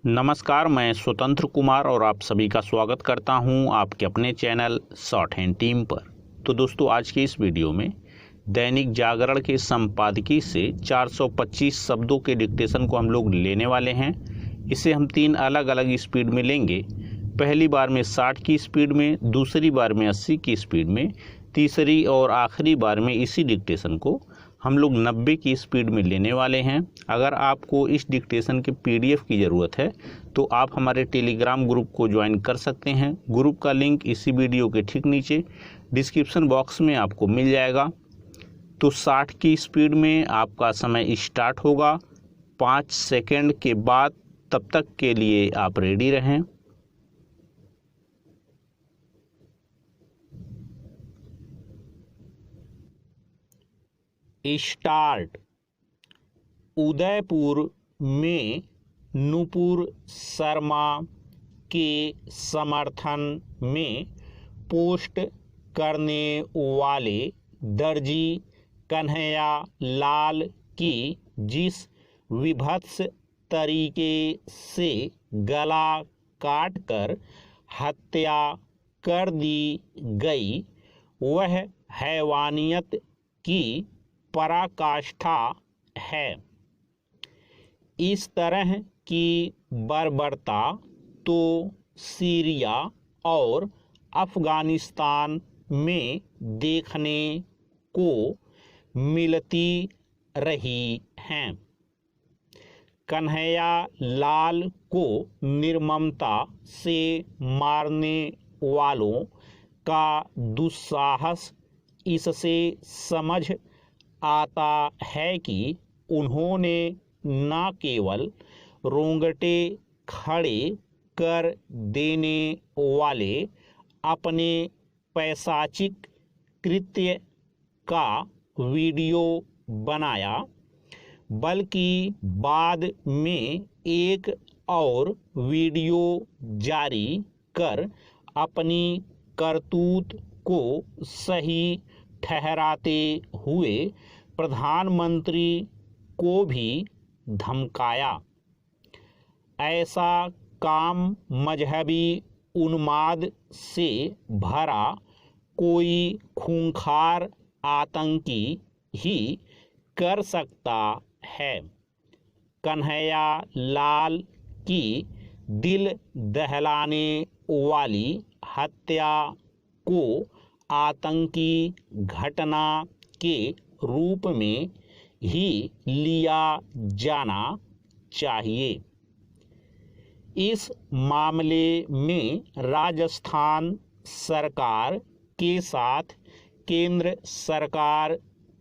नमस्कार, मैं स्वतंत्र कुमार और आप सभी का स्वागत करता हूं आपके अपने चैनल शॉर्ट हैंड टीम पर। तो दोस्तों, आज के इस वीडियो में दैनिक जागरण के संपादकीय से 425 शब्दों के डिक्टेशन को हम लोग लेने वाले हैं। इसे हम 3 अलग अलग स्पीड में लेंगे। पहली बार में 60 की स्पीड में, दूसरी बार में 80 की स्पीड में, तीसरी और आखिरी बार में इसी डिक्टेशन को हम लोग 90 की स्पीड में लेने वाले हैं। अगर आपको इस डिक्टेशन के PDF की ज़रूरत है तो आप हमारे टेलीग्राम ग्रुप को ज्वाइन कर सकते हैं। ग्रुप का लिंक इसी वीडियो के ठीक नीचे डिस्क्रिप्शन बॉक्स में आपको मिल जाएगा। तो 60 की स्पीड में आपका समय स्टार्ट होगा 5 सेकंड के बाद। तब तक के लिए आप रेडी रहें। स्टार्ट। उदयपुर में नुपुर शर्मा के समर्थन में पोस्ट करने वाले दर्जी कन्हैया लाल की जिस विभत्स तरीके से गला काटकर हत्या कर दी गई, वह हैवानियत की पराकाष्ठा है। इस तरह की बर्बरता तो सीरिया और अफ़गानिस्तान में देखने को मिलती रही हैं। कन्हैया लाल को निर्ममता से मारने वालों का दुस्साहस इससे समझ आता है कि उन्होंने न केवल रोंगटे खड़े कर देने वाले अपने पैशाचिक कृत्य का वीडियो बनाया, बल्कि बाद में एक और वीडियो जारी कर अपनी करतूत को सही ठहराते हुए प्रधानमंत्री को भी धमकाया। ऐसा काम मजहबी उन्माद से भरा कोई खूंखार आतंकी ही कर सकता है। कन्हैया लाल की दिल दहलाने वाली हत्या को आतंकी घटना के रूप में ही लिया जाना चाहिए। इस मामले में राजस्थान सरकार के साथ केंद्र सरकार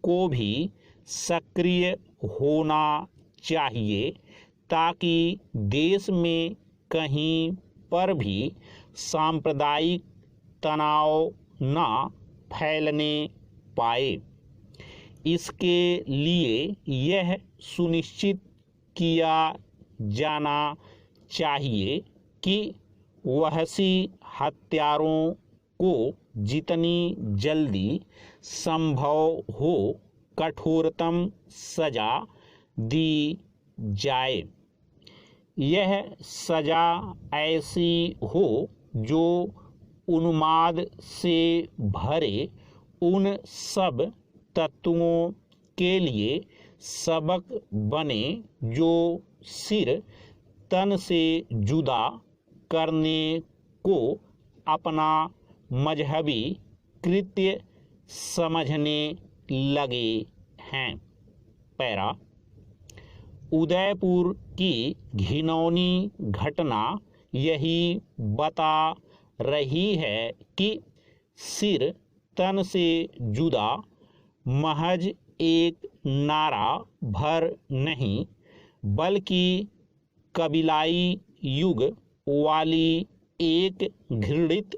को भी सक्रिय होना चाहिए, ताकि देश में कहीं पर भी सांप्रदायिक तनाव न फैलने पाए। इसके लिए यह सुनिश्चित किया जाना चाहिए कि वहशी हत्यारों को जितनी जल्दी संभव हो कठोरतम सजा दी जाए। यह सजा ऐसी हो जो उन्माद से भरे उन सब तत्वों के लिए सबक बने जो सिर तन से जुदा करने को अपना मजहबी कृत्य समझने लगे हैं। पैरा। उदयपुर की घिनौनी घटना यही बता रही है कि सिर तन से जुदा महज एक नारा भर नहीं, बल्कि कबीलाई युग वाली एक घृणित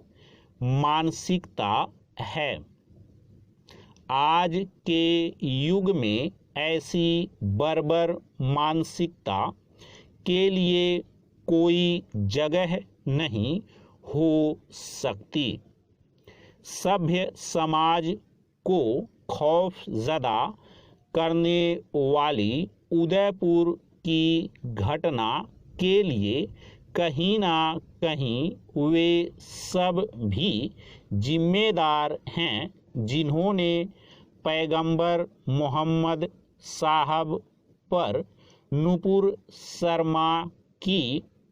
मानसिकता है। आज के युग में ऐसी बर्बर मानसिकता के लिए कोई जगह नहीं हो सकती। सभ्य समाज को खौफजदा करने वाली उदयपुर की घटना के लिए कहीं ना कहीं वे सब भी जिम्मेदार हैं जिन्होंने पैगंबर मोहम्मद साहब पर नुपुर शर्मा की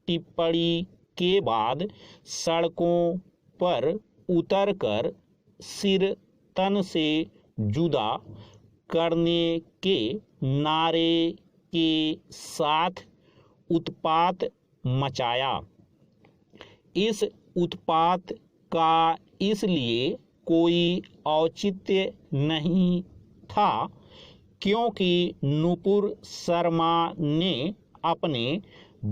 टिप्पणी के बाद सड़कों पर उतरकर सिर तन से जुदा करने के नारे के साथ उत्पात मचाया। इस उत्पात का इसलिए कोई औचित्य नहीं था क्योंकि नुपुर शर्मा ने अपने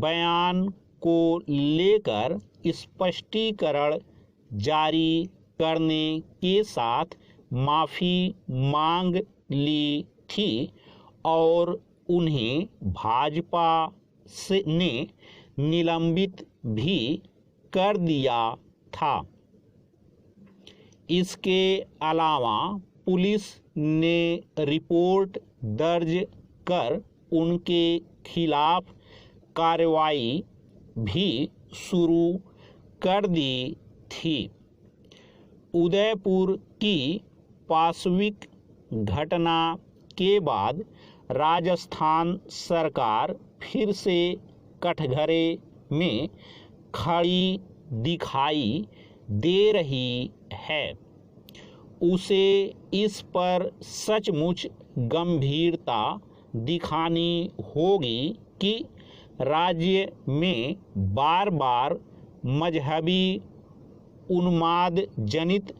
बयान को लेकर स्पष्टीकरण जारी करने के साथ माफ़ी मांग ली थी और उन्हें भाजपा ने निलंबित भी कर दिया था। इसके अलावा पुलिस ने रिपोर्ट दर्ज कर उनके खिलाफ कार्रवाई भी शुरू कर दी थी। उदयपुर की पाशविक घटना के बाद राजस्थान सरकार फिर से कटघरे में खड़ी दिखाई दे रही है। उसे इस पर सचमुच गंभीरता दिखानी होगी कि राज्य में बार बार मजहबी उन्माद जनित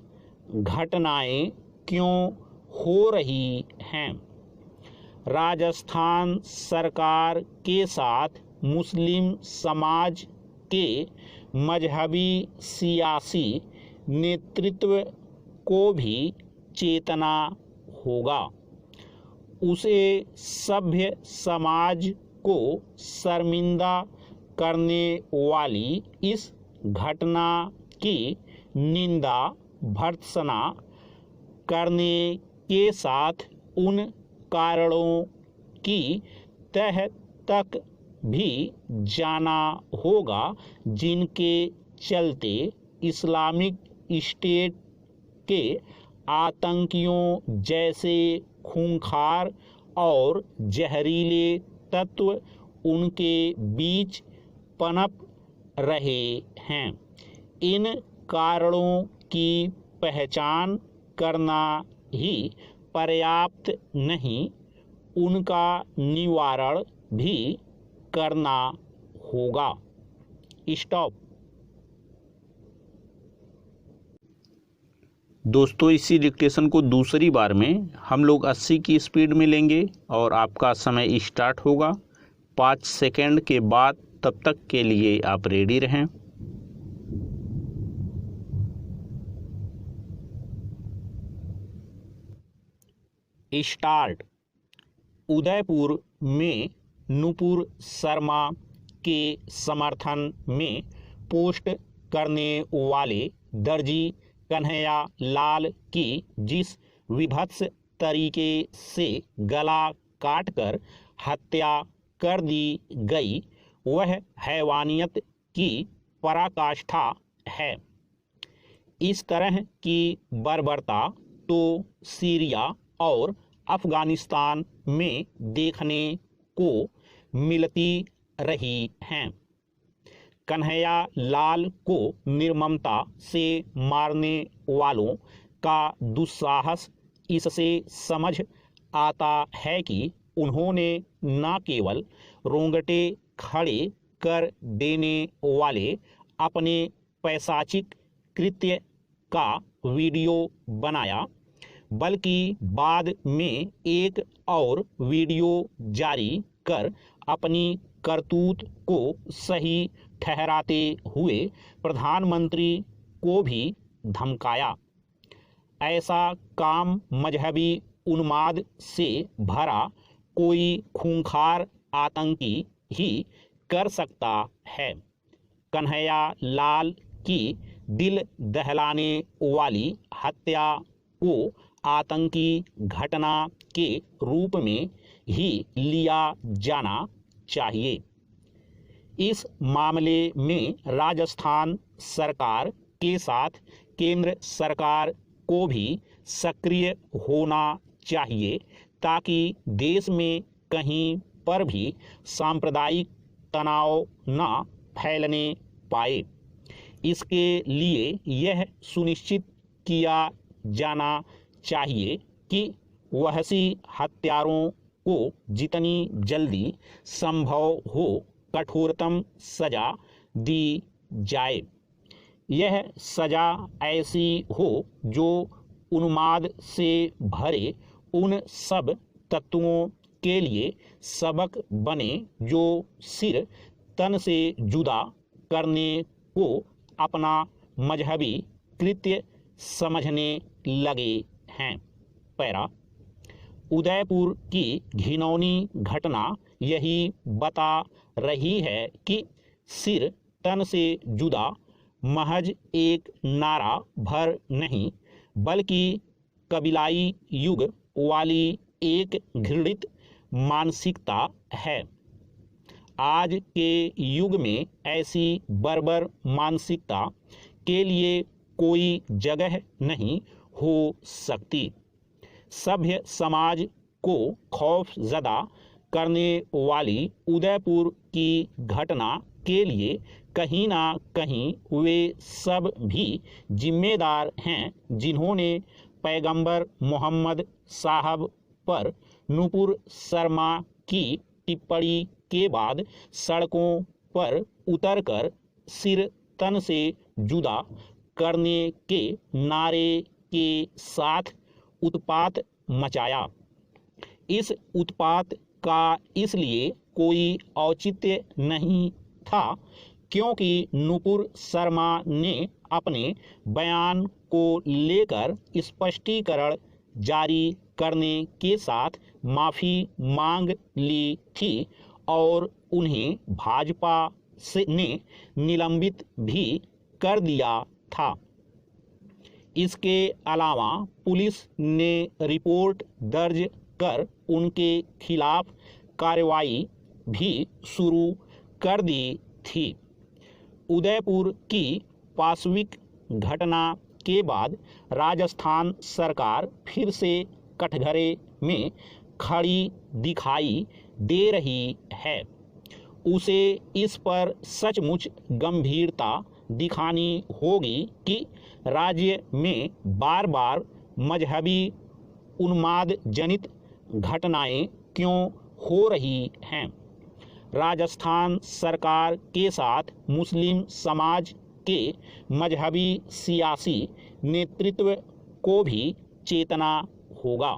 घटनाएं क्यों हो रही हैं। राजस्थान सरकार के साथ मुस्लिम समाज के मजहबी सियासी नेतृत्व को भी चेतना होगा। उसे सभ्य समाज को शर्मिंदा करने वाली इस घटना की निंदा भर्त्सना करने के साथ उन कारणों की तह तक भी जाना होगा जिनके चलते इस्लामिक स्टेट के आतंकियों जैसे खूंखार और जहरीले तत्व उनके बीच पनप रहे हैं। इन कारणों की पहचान करना ही पर्याप्त नहीं, उनका निवारण भी करना होगा। स्टॉप। दोस्तों, इसी डिक्टेशन को दूसरी बार में हम लोग 80 की स्पीड में लेंगे और आपका समय स्टार्ट होगा 5 सेकंड के बाद। तब तक के लिए आप रेडी रहें। स्टार्ट। उदयपुर में नुपुर शर्मा के समर्थन में पोस्ट करने वाले दर्जी कन्हैया लाल की जिस विभत्स तरीके से गला काटकर हत्या कर दी गई वह हैवानियत की पराकाष्ठा है। इस तरह की बर्बरता तो सीरिया और अफगानिस्तान में देखने को मिलती रही हैं। कन्हैया लाल को निर्ममता से मारने वालों का दुस्साहस इससे समझ आता है कि उन्होंने न केवल रोंगटे खड़े कर देने वाले अपने पैशाचिक कृत्य का वीडियो बनाया, बल्कि बाद में एक और वीडियो जारी कर अपनी करतूत को सही ठहराते हुए प्रधानमंत्री को भी धमकाया। ऐसा काम मजहबी उन्माद से भरा कोई खूंखार आतंकी ही कर सकता है। कन्हैया लाल की दिल दहलाने वाली हत्या को आतंकी घटना के रूप में ही लिया जाना चाहिए। इस मामले में राजस्थान सरकार के साथ केंद्र सरकार को भी सक्रिय होना चाहिए ताकि देश में कहीं पर भी सांप्रदायिक तनाव न फैलने पाए। इसके लिए यह सुनिश्चित किया जाना चाहिए कि वहशी हत्यारों को जितनी जल्दी संभव हो कठोरतम सजा दी जाए। यह सजा ऐसी हो जो उन्माद से भरे उन सब तत्वों के लिए सबक बने जो सिर तन से जुदा करने को अपना मजहबी कृत्य समझने लगे हैं। पैरा उदयपुर की घिनौनी घटना यही बता रही है कि सिर तन से जुदा महज एक नारा भर नहीं बल्कि कबीलाई युग वाली एक घृणित मानसिकता है। आज के युग में ऐसी बर्बर मानसिकता के लिए कोई जगह नहीं हो सकती। सभ्य समाज को खौफजदा करने वाली उदयपुर की घटना के लिए कहीं ना कहीं वे सब भी जिम्मेदार हैं जिन्होंने पैगंबर मोहम्मद साहब पर नूपुर शर्मा की टिप्पणी के बाद सड़कों पर उतरकर सिर तन से जुदा करने के नारे के साथ उत्पात मचाया। इस उत्पात का इसलिए कोई औचित्य नहीं था क्योंकि नूपुर शर्मा ने अपने बयान को लेकर स्पष्टीकरण जारी करने के साथ माफ़ी मांग ली थी और उन्हें भाजपा ने निलंबित भी कर दिया था। इसके अलावा पुलिस ने रिपोर्ट दर्ज कर उनके खिलाफ कार्रवाई भी शुरू कर दी थी। उदयपुर की पाशविक घटना के बाद राजस्थान सरकार फिर से कटघरे में खड़ी दिखाई दे रही है। उसे इस पर सचमुच गंभीरता दिखानी होगी कि राज्य में बार बार मजहबी उन्माद जनित घटनाएं क्यों हो रही हैं। राजस्थान सरकार के साथ मुस्लिम समाज के मजहबी सियासी नेतृत्व को भी चेतना होगा।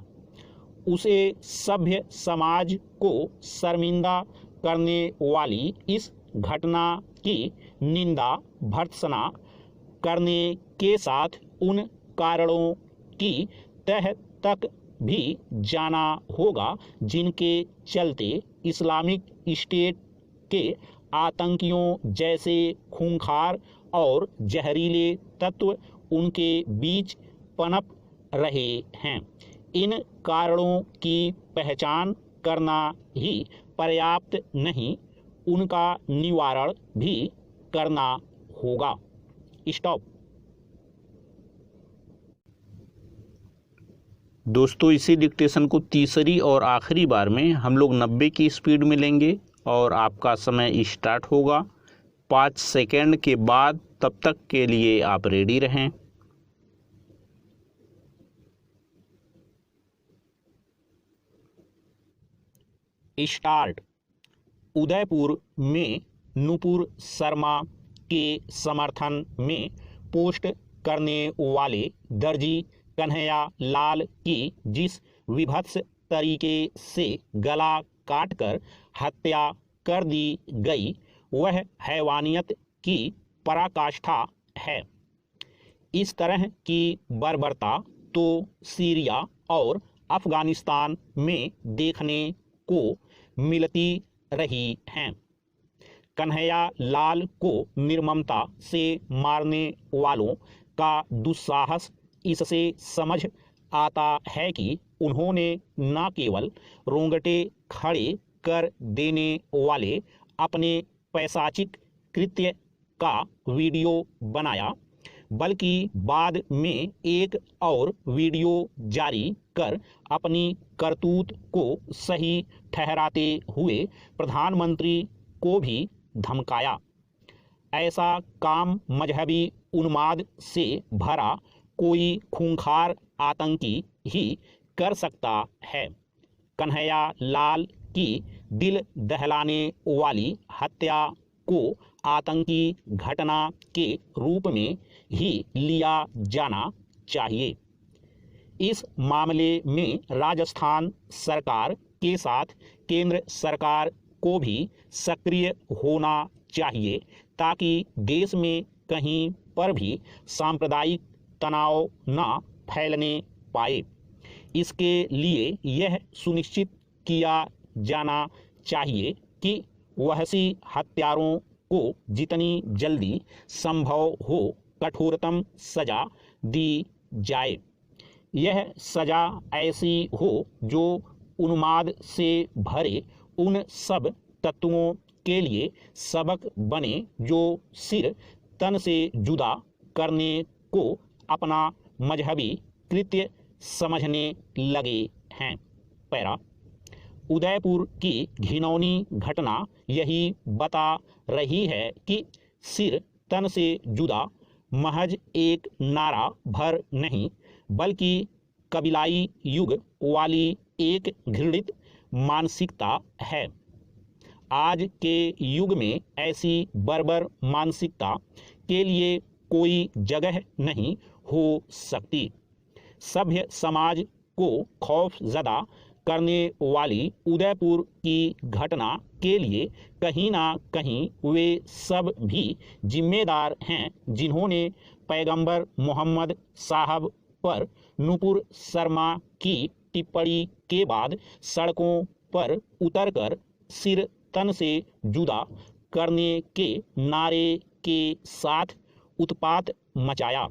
उसे सभ्य समाज को शर्मिंदा करने वाली इस घटना की निंदा भर्त्सना करने के साथ उन कारणों की तह तक भी जाना होगा जिनके चलते इस्लामिक स्टेट के आतंकियों जैसे खूंखार और जहरीले तत्व उनके बीच पनप रहे हैं। इन कारणों की पहचान करना ही पर्याप्त नहीं, उनका निवारण भी करना होगा। स्टॉप। दोस्तों, इसी डिक्टेशन को तीसरी और आखिरी बार में हम लोग 90 की स्पीड में लेंगे और आपका समय स्टार्ट होगा 5 सेकेंड के बाद। तब तक के लिए आप रेडी रहें। स्टार्ट। उदयपुर में नूपुर शर्मा के समर्थन में पोस्ट करने वाले दर्जी कन्हैया लाल की जिस विभत्स तरीके से गला काटकर हत्या कर दी गई वह हैवानियत की पराकाष्ठा है। इस तरह की बर्बरता तो सीरिया और अफगानिस्तान में देखने को मिलती रही हैं। कन्हैया लाल को निर्ममता से मारने वालों का दुस्साहस इससे समझ आता है कि उन्होंने न केवल रोंगटे खड़े कर देने वाले अपने पैशाचिक कृत्य का वीडियो बनाया, बल्कि बाद में एक और वीडियो जारी कर अपनी करतूत को सही ठहराते हुए प्रधानमंत्री को भी धमकाया। ऐसा काम मजहबी उन्माद से भरा कोई खूंखार आतंकी ही कर सकता है। कन्हैया लाल की दिल दहलाने वाली हत्या को आतंकी घटना के रूप में ही लिया जाना चाहिए। इस मामले में राजस्थान सरकार के साथ केंद्र सरकार को भी सक्रिय होना चाहिए, ताकि देश में कहीं पर भी सांप्रदायिक तनाव न फैलने पाए। इसके लिए यह सुनिश्चित किया जाना चाहिए कि वहशी हत्यारों को जितनी जल्दी संभव हो कठोरतम सजा दी जाए। यह सजा ऐसी हो जो उन्माद से भरे उन सब तत्वों के लिए सबक बने जो सिर तन से जुदा करने को अपना मजहबी कृत्य समझने लगे हैं। पैरा उदयपुर की घिनौनी घटना यही बता रही है कि सिर तन से जुदा महज एक नारा भर नहीं, बल्कि कबीलाई युग वाली एक घृणित मानसिकता है। आज के युग में ऐसी बर्बर मानसिकता के लिए कोई जगह नहीं हो सकती। सभ्य समाज को खौफजदा करने वाली उदयपुर की घटना के लिए कहीं ना कहीं वे सब भी जिम्मेदार हैं जिन्होंने पैगंबर मोहम्मद साहब पर नुपुर शर्मा की टिप्पणी के बाद सड़कों पर उतरकर सिर तन से जुदा करने के नारे के साथ उत्पात मचाया।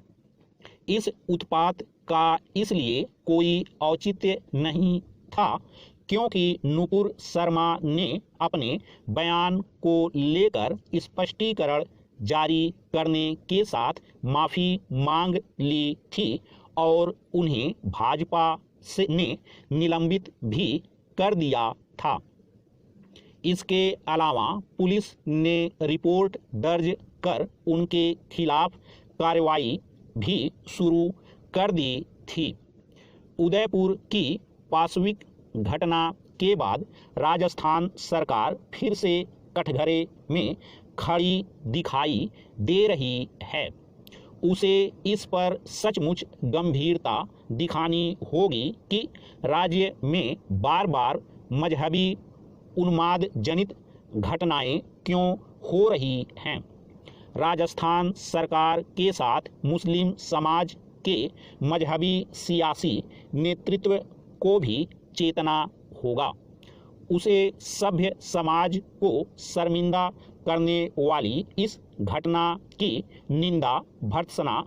इस उत्पात का इसलिए कोई औचित्य नहीं था क्योंकि नुपुर शर्मा ने अपने बयान को लेकर स्पष्टीकरण जारी करने के साथ माफ़ी मांग ली थी और उन्हें भाजपा से ने निलंबित भी कर दिया था। इसके अलावा पुलिस ने रिपोर्ट दर्ज कर उनके खिलाफ कार्रवाई भी शुरू कर दी थी। उदयपुर की पाशविक घटना के बाद राजस्थान सरकार फिर से कटघरे में खड़ी दिखाई दे रही है। उसे इस पर सचमुच गंभीरता दिखानी होगी कि राज्य में बार बार मजहबी उन्माद जनित घटनाएं क्यों हो रही हैं। राजस्थान सरकार के साथ मुस्लिम समाज के मजहबी सियासी नेतृत्व को भी चेतना होगा। उसे सभ्य समाज को शर्मिंदा करने वाली इस घटना की निंदा भर्त्सना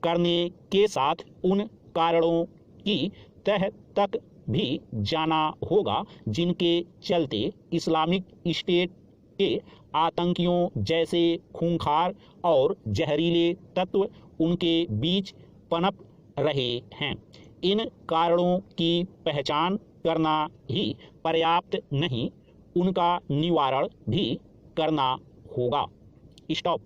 करने के साथ उन कारणों की तह तक भी जाना होगा जिनके चलते इस्लामिक स्टेट के आतंकियों जैसे खूंखार और जहरीले तत्व उनके बीच पनप रहे हैं। इन कारणों की पहचान करना ही पर्याप्त नहीं, उनका निवारण भी करना होगा। स्टॉप।